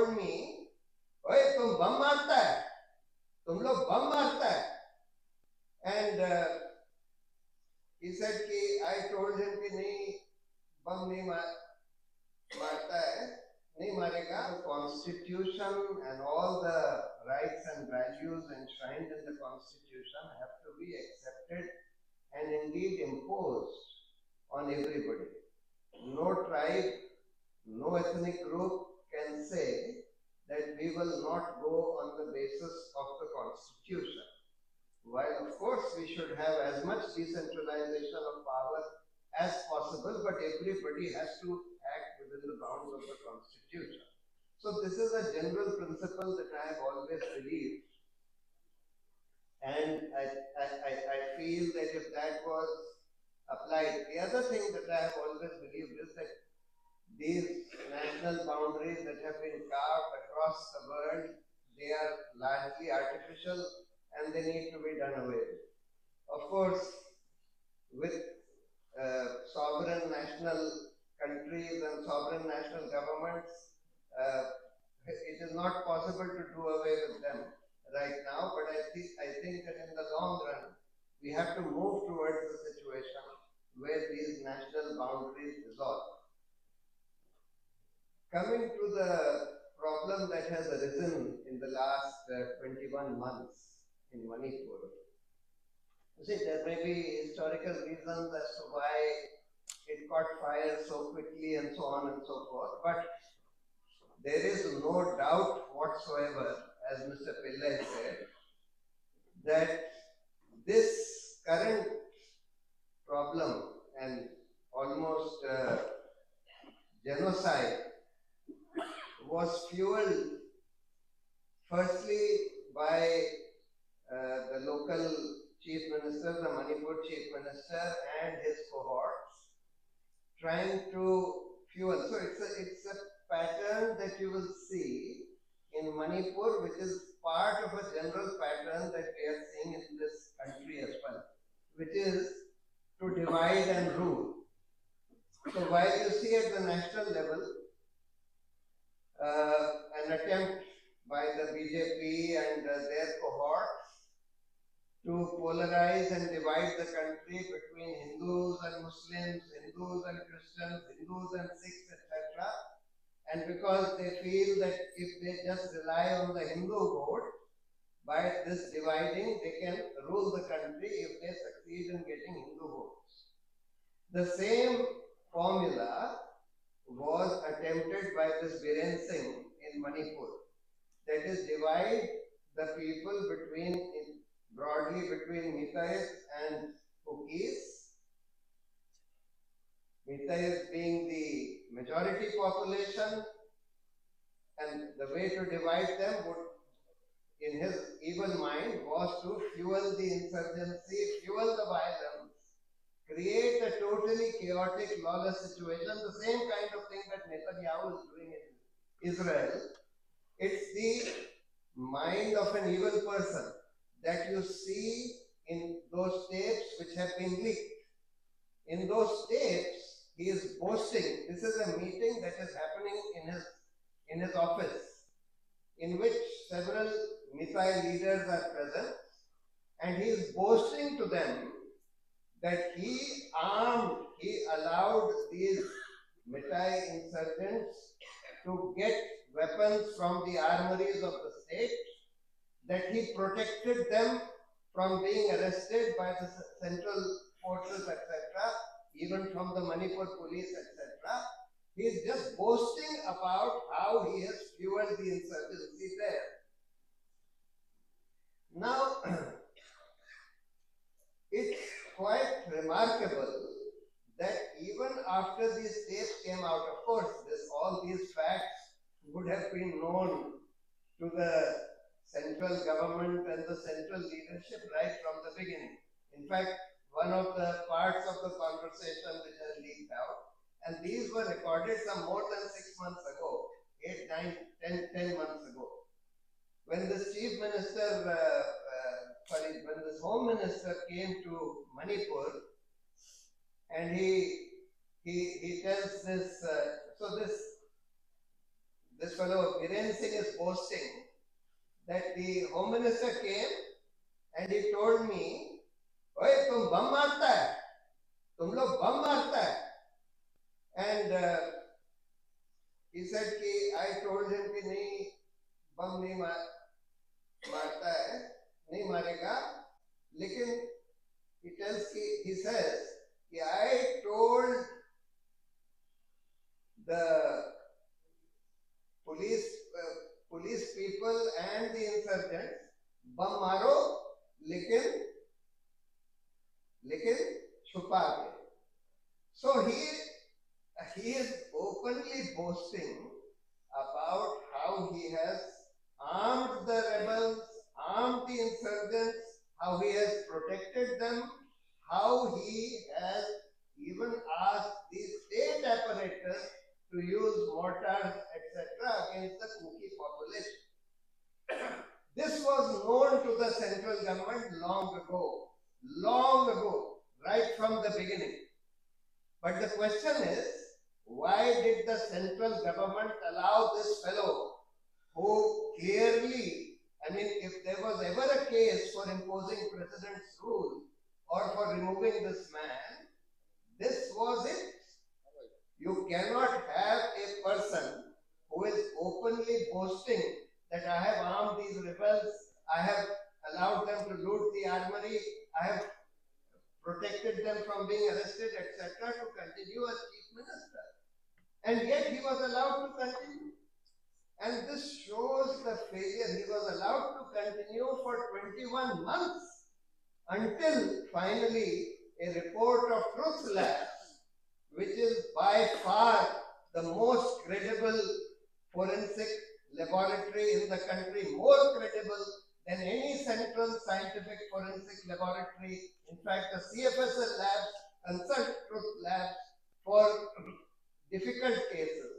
told me, "Oye, तुम बम मारता है, तुम लोग बम मारता है." And he said कि I told him कि नहीं, बम नहीं मारता है, नहीं मारेगा. Constitution and all the rights and values enshrined in the Constitution have to be accepted and indeed imposed on everybody. No tribe, no ethnic group can say that we will not go on the basis of the Constitution. While of course we should have as much decentralization of power as possible, but everybody has to act within the bounds of the Constitution. So this is a general principle that I have always believed, and I feel that if that was applied, the other thing that I have always believed is that these national boundaries that have been carved across the world, they are largely artificial and they need to be done away with. Of course, with sovereign national countries and sovereign national governments, it is not possible to do away with them right now, but I think that in the long run, we have to move towards a situation where these national boundaries dissolve. Coming to the problem that has arisen in the last 21 months in Manipur, you see, there may be historical reasons as to why it caught fire so quickly and so on and so forth, but there is no doubt whatsoever, as Mr. Pillai said, that this current problem and almost genocide was fueled firstly by the local chief minister, the Manipur chief minister and his cohorts trying to fuel. So it's a pattern that you will see in Manipur, which is part of a general pattern that we are seeing in this country as well, which is to divide and rule. So while you see at the national level an attempt by the BJP and their cohorts to polarize and divide the country between Hindus and Muslims, Hindus and Christians, Hindus and Sikhs, etc. And because they feel that if they just rely on the Hindu vote, by this dividing, they can rule the country if they succeed in getting Hindu votes. The same formula was attempted by this Biren Singh in Manipur. That is, divide the people broadly between Meiteis and Kukis. Meiteis being the majority population, and the way to divide them would, in his evil mind, was to fuel the insurgency, fuel the violence, create a totally chaotic, lawless situation, the same kind of thing that Netanyahu is doing in Israel. It's the mind of an evil person that you see in those tapes which have been leaked. In those tapes, he is boasting. This is a meeting that is happening in his office, in which several Meitei leaders are present, and he is boasting to them that he allowed these Meitei insurgents to get weapons from the armories of the state, that he protected them from being arrested by the central forces, etc., even from the Manipur police, etc. He is just boasting about how he has fueled the insurgency there. Now, it's quite remarkable that even after these tapes came out, of course, all these facts would have been known to the central government and the central leadership right from the beginning. In fact, one of the parts of the conversation which has leaked out, and these were recorded some more than 6 months ago, 8, 9, 10 months ago, when this chief minister, when this home minister came to Manipur, and he tells this, this fellow Biren Singh is boasting that the Home Minister came and he told me, "Oye, tum bum मारता है, तुम लोग bum मारता है," and he said कि I told him कि नहीं bum नहीं मारता है, नहीं मारेगा, लेकिन he says कि I told the police people and the insurgents, bum मारो लेकिन छुपा के. So he is openly boasting about how he has armed the rebels, armed the insurgents, how he has protected them, how he has even asked the state apparatus to use mortars, etc., against the Kuki population. This was known to the central government long ago, right from the beginning. But the question is, why did the central government allow this fellow, who clearly, if there was ever a case for imposing president's rule or for removing this man, this was it. You cannot have a person who is openly boasting that I have armed these rebels, I have allowed them to loot the armory, I have protected them from being arrested, etc., to continue as chief minister. And yet he was allowed to continue. And this shows the failure. He was allowed to continue for 21 months until finally a report of Truth Labs, which is by far the most credible forensic laboratory in the country, more credible than any central scientific forensic laboratory. In fact, the CFSL labs consult Truth Labs for difficult cases.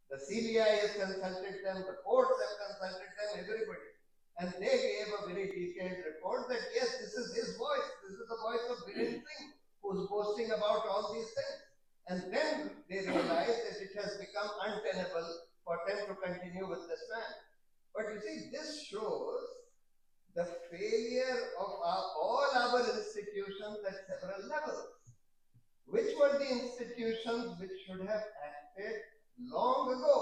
The CBI has consulted them, the courts have consulted them, everybody. And they gave a very detailed report that yes, this is his voice, this is the voice of Biren Singh, who's boasting about all these things. And then they realized that it has become untenable for them to continue with this man. But you see, this shows the failure of all our institutions at several levels. Which were the institutions which should have acted long ago?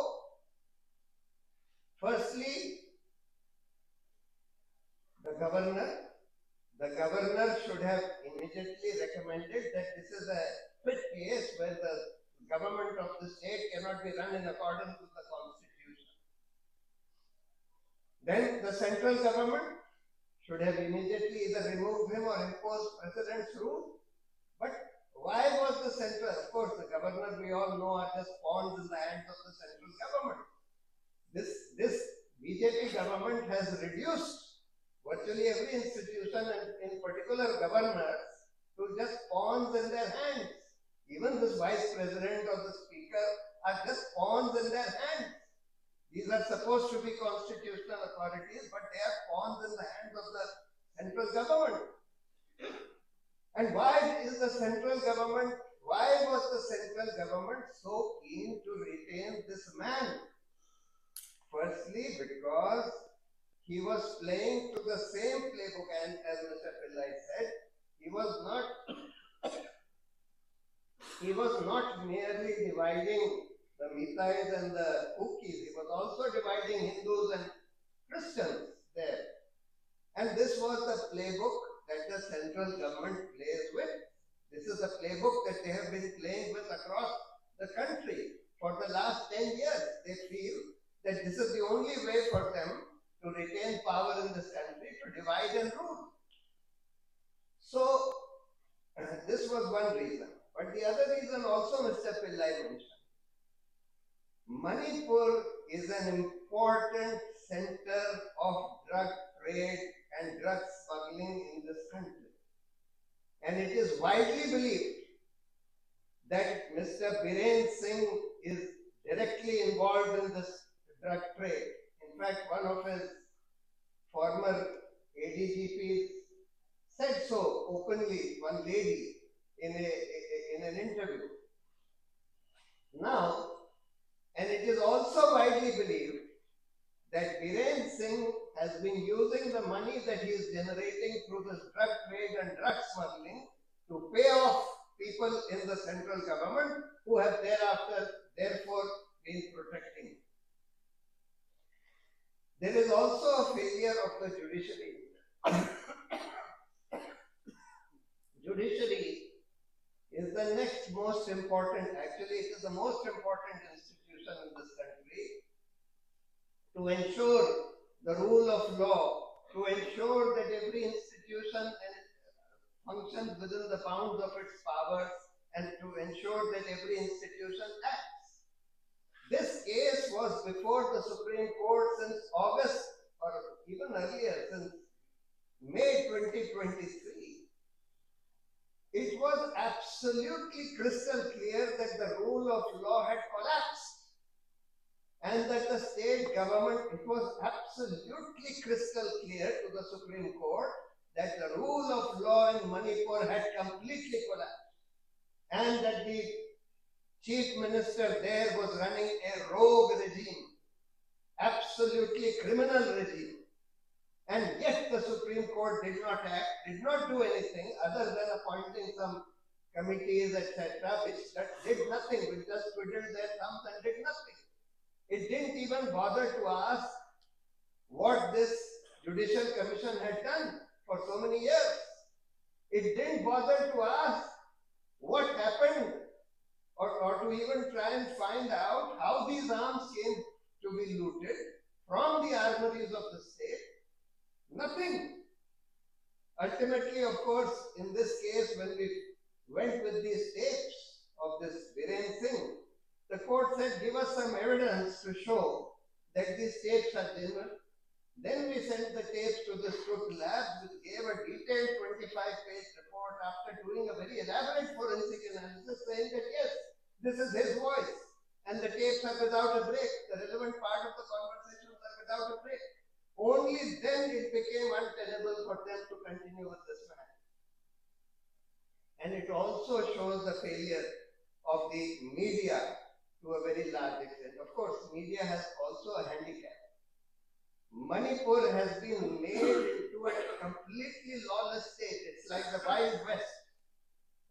Firstly, the governor should have immediately recommended that this is a fit case where the government of the state cannot be run in accordance with the constitution. Then the central government should have immediately either removed him or imposed president's rule. But why was the central? Of course, the governor, we all know, are just pawns in the hands of the central government. This BJP government has reduced virtually every institution, and in particular governors, to just pawns in their hands. Even this vice president or the speaker are just pawns in their hands. These are supposed to be constitutional authorities, but they are pawns in the hands of the central government. And why was the central government so keen to retain this man? Firstly, because he was playing to the same playbook, and as Mr. Pillai said, he was not merely dividing the Mitais and the Kukis, he was also dividing Hindus and Christians there. And this was the playbook that the central government plays with. This is the playbook that they have been playing with across the country for the last 10 years. They feel that this is the only way for them to retain power in this country, to divide and rule. So, this was one reason. But the other reason also Mr. Pillai mentioned. Manipur is an important center of drug trade and drug smuggling in this country. And it is widely believed that Mr. Biren Singh is directly involved in this drug trade. In fact, one of his former ADGPs said so openly, one lady, in an interview. Now, And it is also widely believed that Viren Singh has been using the money that he is generating through this drug trade and drug smuggling to pay off people in the central government who have therefore been protecting. There is also a failure of the judiciary. Judiciary is the next most important, actually it is the most important institution in this country to ensure the rule of law, to ensure that every institution functions within the bounds of its powers, and to ensure that every institution acts. This case was before the Supreme Court since August, or even earlier, since May 2023. It was absolutely crystal clear that the rule of law had collapsed and that the state government, it was absolutely crystal clear to the Supreme Court that the rule of law in Manipur had completely collapsed and that the chief minister there was running a rogue regime, absolutely criminal regime. And yet the Supreme Court did not act, did not do anything other than appointing some committees, etc., which did nothing, which just twiddled their thumbs and did nothing. It didn't even bother to ask what this Judicial Commission had done for so many years. It didn't bother to ask what happened or to even try and find out how these arms came to be looted from the armories of the state. Nothing. Ultimately, of course, in this case, when we went with these tapes of this Viren Singh, the court said, give us some evidence to show that these tapes are genuine. Then we sent the tapes to the Truth Lab, which gave a detailed 25-page report after doing a very elaborate forensic analysis saying that yes, this is his voice. And the tapes are without a break. The relevant part of the conversations are without a break. Only then it became untenable for them to continue with this man. And it also shows the failure of the media to a very large extent. Of course, media has also a handicap. Manipur has been made into a completely lawless state. It's like the Wild West.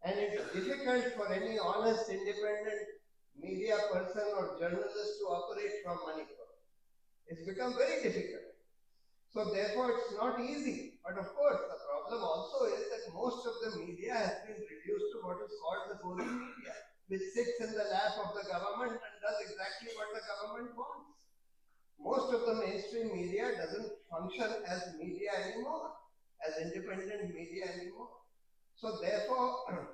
And it's difficult for any honest, independent media person or journalist to operate from Manipur. It's become very difficult. So therefore, it's not easy. But of course, the problem also is that most of the media has been reduced to what is called the golden media, which sits in the lap of the government and does exactly what the government wants. Most of the mainstream media doesn't function as media anymore, as independent media anymore. So therefore,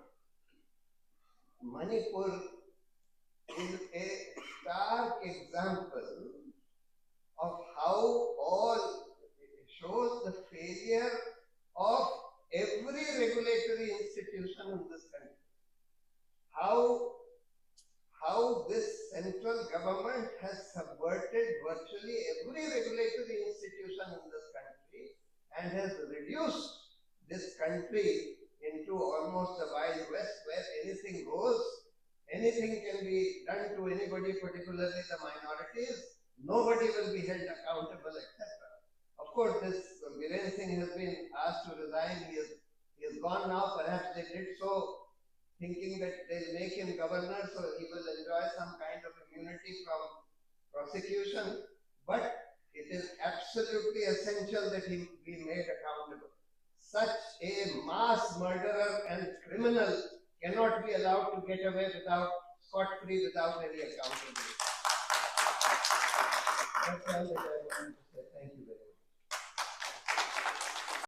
Manipur is a stark example of how all shows the failure of every regulatory institution in this country. How this central government has subverted virtually every regulatory institution in this country and has reduced this country into almost a Wild West where anything goes, anything can be done to anybody, particularly the minorities, nobody will be held accountable, etc. Of course, this Viren Singh has been asked to resign. He has gone now. Perhaps they did so thinking that they'll make him governor, so he will enjoy some kind of immunity from prosecution. But it is absolutely essential that he be made accountable. Such a mass murderer and criminal cannot be allowed to get away scot-free without any accountability. That's all that I